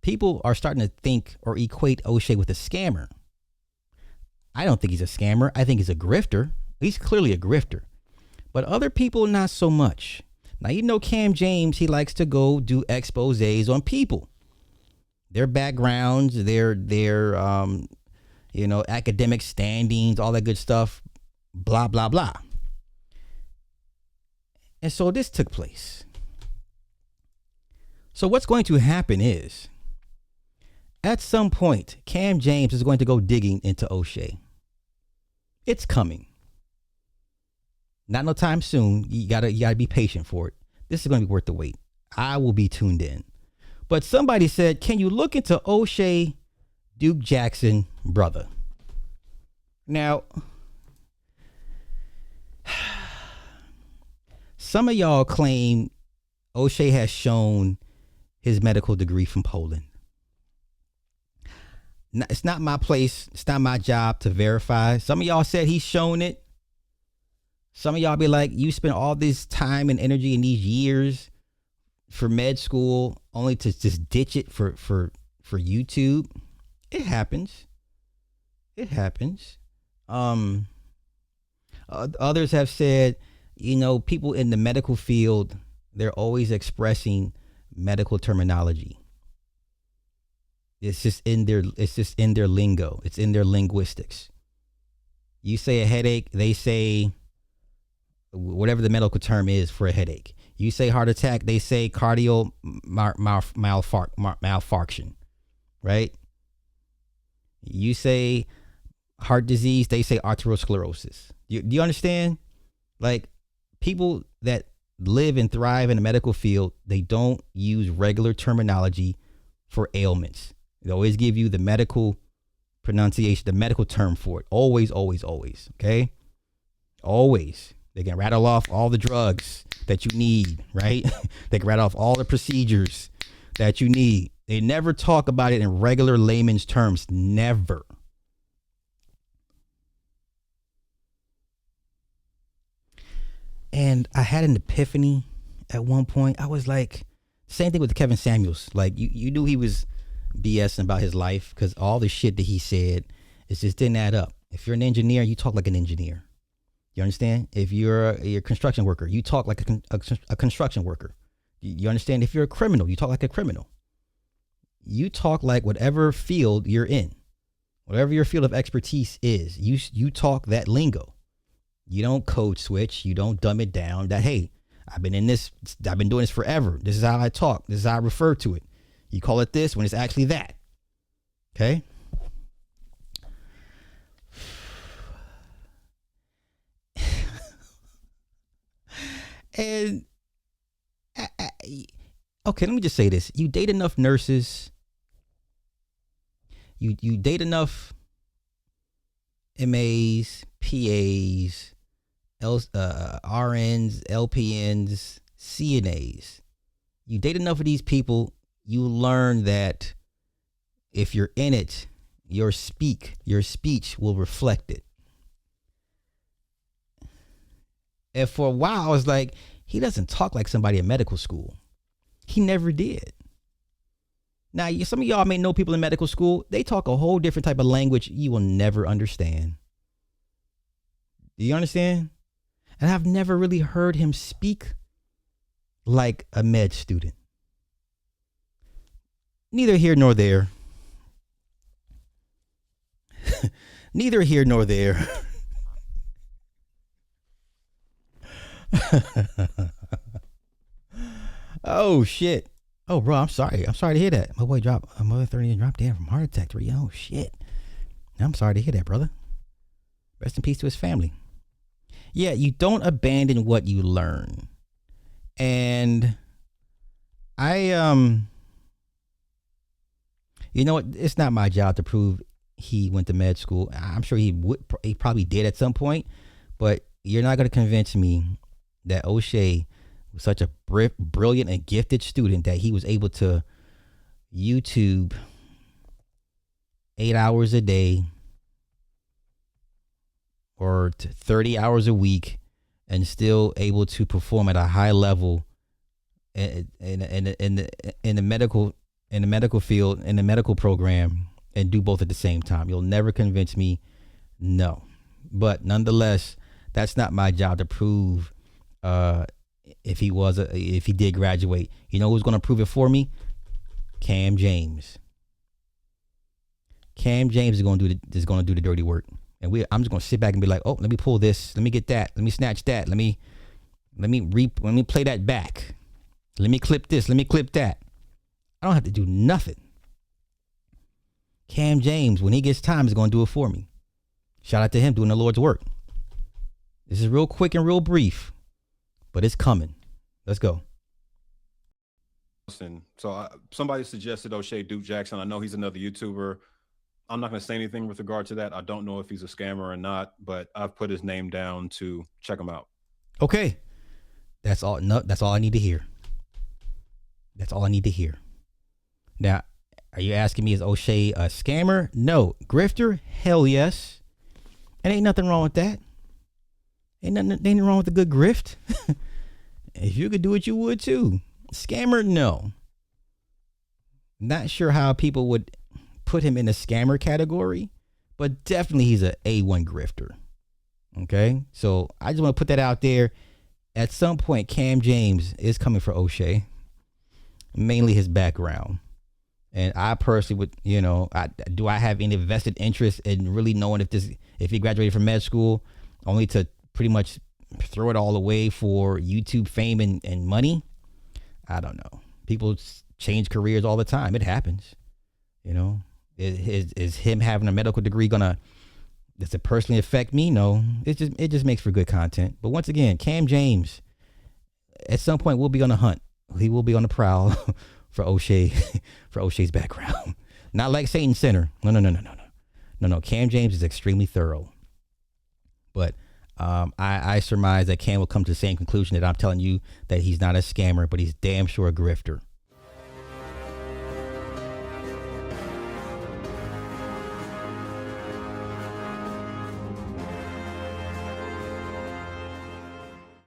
people are starting to think or equate Oshay with a scammer. I don't think he's a scammer. I think he's a grifter. He's clearly a grifter. But other people, not so much. Now, you know, Cam James, he likes to go do exposés on people, their backgrounds, their academic standings, all that good stuff, blah, blah, blah. And so this took place. So what's going to happen is, at some point, Cam James is going to go digging into Oshay. It's coming. Not no time soon. You gotta be patient for it. This is going to be worth the wait. I will be tuned in. But somebody said, can you look into Oshay Duke Jackson brother? Now, some of y'all claim Oshay has shown his medical degree from Poland. It's not my place. It's not my job to verify. Some of y'all said he's shown it. Some of y'all be like, you spent all this time and energy in these years for med school only to just ditch it for YouTube. It happens. It happens. Others have said, you know, people in the medical field, they're always expressing medical terminology. It's just in their lingo. It's in their linguistics. You say a headache, they say whatever the medical term is for a headache. You say heart attack, they say cardio malfunction, right? You say heart disease, they say arteriosclerosis. Do you understand? Like, people that live and thrive in the medical field, they don't use regular terminology for ailments. They always give you the medical pronunciation, the medical term for it. Always, always, always. Okay? Always. They can rattle off all the drugs that you need, right? They can rattle off all the procedures that you need. They never talk about it in regular layman's terms. Never. And I had an epiphany at one point. I was like, same thing with Kevin Samuels. Like, you knew he was BSing about his life because all the shit that he said, it just didn't add up. If you're an engineer, you talk like an engineer. You understand? If you're a construction worker, you talk like a construction worker. You understand? If you're a criminal, you talk like a criminal. You talk like whatever field you're in, whatever your field of expertise is, you talk that lingo. You don't code switch. You don't dumb it down that, hey, I've been doing this forever. This is how I talk. This is how I refer to it. You call it this when it's actually that. Okay? And okay, let me just say this. You date enough nurses. You date enough MAs, PAs, RNs, LPNs, CNAs. You date enough of these people, you learn that if you're in it, your speech will reflect it. And for a while, I was like, he doesn't talk like somebody in medical school. He never did. Now, some of y'all may know people in medical school. They talk a whole different type of language you will never understand. Do you understand? And I've never really heard him speak like a med student. Neither here nor there. Neither here nor there. Oh shit. Oh bro, I'm sorry to hear that. My boy dropped, my mother 30 dropped dead from heart attack 3. Oh shit. I'm sorry to hear that, brother. Rest in peace to his family. Yeah, you don't abandon what you learn. And I you know what, it's not my job to prove he went to med school. I'm sure he probably did at some point, but you're not going to convince me that Oshay was such a brilliant and gifted student that he was able to YouTube 8 hours a day or 30 hours a week and still able to perform at a high level in the medical in the medical field, in the medical program, and do both at the same time. You'll never convince me. No. But nonetheless, that's not my job to prove if he did graduate. You know who's going to prove it for me? Cam James. Cam James is going to do the dirty work, and I'm just going to sit back and be like, oh, let me pull this, let me get that, let me snatch that, let me play that back, let me clip this, let me clip that. I don't have to do nothing. Cam James, when he gets time, is going to do it for me. Shout out to him doing the Lord's work. This is real quick and real brief, but it's coming. Let's go. So somebody suggested Oshay Duke Jackson. I know he's another YouTuber. I'm not going to say anything with regard to that. I don't know if he's a scammer or not, but I've put his name down to check him out. Okay. That's all. No, that's all I need to hear. That's all I need to hear. Now, are you asking me, is Oshay a scammer? No. Grifter? Hell yes. And ain't nothing wrong with that. Ain't nothing wrong with a good grift. If you could do it, you would too. Scammer? No. Not sure how people would put him in the scammer category, but definitely he's a A1 grifter. Okay? So I just want to put that out there. At some point, Cam James is coming for Oshay. Mainly his background. And I personally would, do I have any vested interest in really knowing if he graduated from med school only to pretty much throw it all away for YouTube fame and money? I don't know. People change careers all the time. It happens. Is him having a medical degree does it personally affect me? No. It just makes for good content. But once again, Cam James, at some point, will be on the hunt. He will be on the prowl for Oshay, for Oshay's background. Not like Satan Center. No. Cam James is extremely thorough. But I surmise that Cam will come to the same conclusion that I'm telling you, that he's not a scammer, but he's damn sure a grifter.